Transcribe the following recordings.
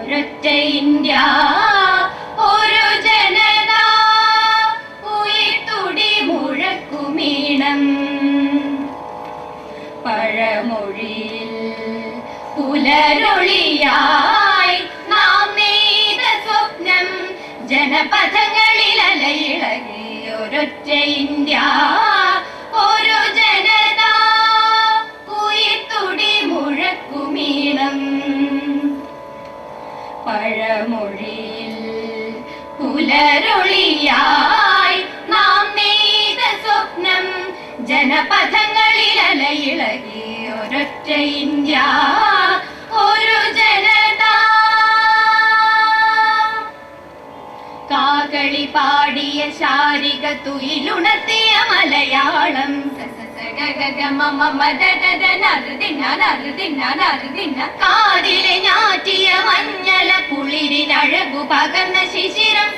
ഒരൊറ്റ ഇന്ത്യ ഒരു ജനത ഉയിർത്തുടി മുഴക്കുമീണം പഴമൊഴിയിൽ പുലരൊളിയായി നാം നെയ്ത സ്വപ്നം ജനപഥങ്ങളിൽ അലയിളകി ഒരൊറ്റ ഇന്ത്യ ഒരു ജനത ഉയിർത്തുടി മുഴക്കുമീണം പഴമൊഴിയിൽ പുലരൊളിയായി നാം നെയ്ത സ്വപ്നം ജനപഥങ്ങളിൽ അലയിളകി ഒരൊറ്റ ഇന്ത്യ ഒരു ജനത കാകളി പാടിയ ശാരിക തുയിലുണർത്തിയ മലയാളം കാതിലെ ഞാറ്റിയ മഞ്ഞല കുളിരിനഴകു പകർന്ന ശിശിരം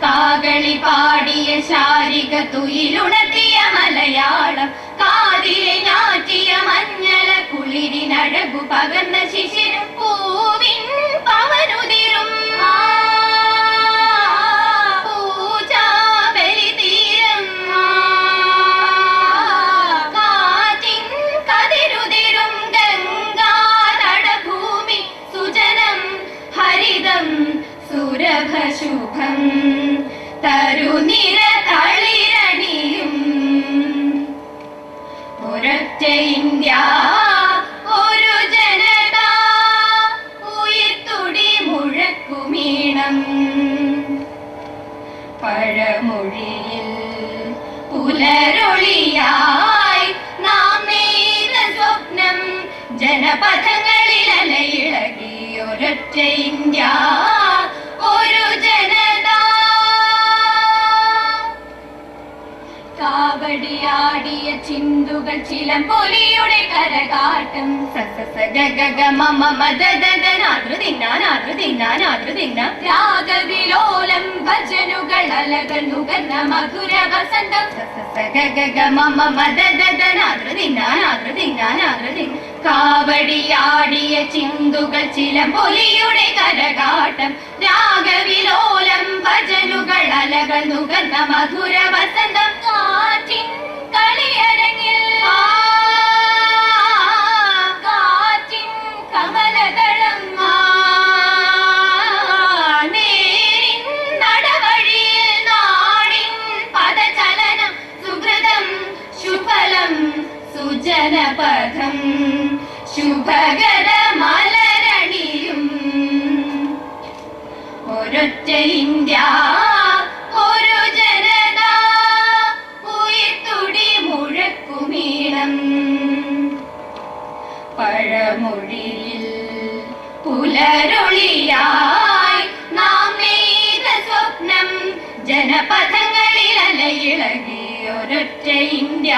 കാകളി പാടിയ ശാരിക തുയിലുണർത്തിയ മലയാളം കാതിലെ ഞാറ്റിയ മഞ്ഞല കുളിരിനഴകു പകർന്ന ശിശിരം പൂവിൻ പവനുതിരും സുരഭശുഭം തരുനിര തളിരണിയും ഒരൊറ്റ ഇന്ത്യ ഒരു ജനത ഉയിർത്തുടി മുഴക്കുമീണം പഴമൊഴിയിൽ പുലരൊളിയായി നാം നെയ്ത സ്വപ്നം ജനപഥങ്ങളിൽ അലയിളകി ഒരൊറ്റ ഇന്ത്യ ഒരു ജനത കാവടിയാടിയ ചിന്തുകൾ ചിലമ്പൊലിയുടെ കരകാട്ടം രാഗവിലോലം ഭജനുകൾ അലകൾ നുകർന്ന മധുര വസന്തം കാവടിയാടിയ ചിന്തുകൾ ചിലമ്പൊലിയുടെ കരകാട്ടം രാഗവിലോലം ഭജനുകൾ അലകൾ നുകർന്ന മധുര വസന്തം കാറ്റിൻ കളിയരങ്ങിൽ കാറ്റിൻ കമലദളം നേരിൻ നടവഴിയിൽ നാടിൻ പദചലനം സുഹൃതം ശുഭലം സുജനപഥം ശുഭകര മലരണിയും ഒരൊറ്റ ഇന്ത്യ ഒരു ജനത ഉയിർത്തുടി മുഴക്കുമീണം പഴമൊഴിയിൽ പുലരൊളിയായി നാം നെയ്ത സ്വപ്നം ജനപഥങ്ങളിൽ അലയിളകി ഒരൊറ്റ ഇന്ത്യ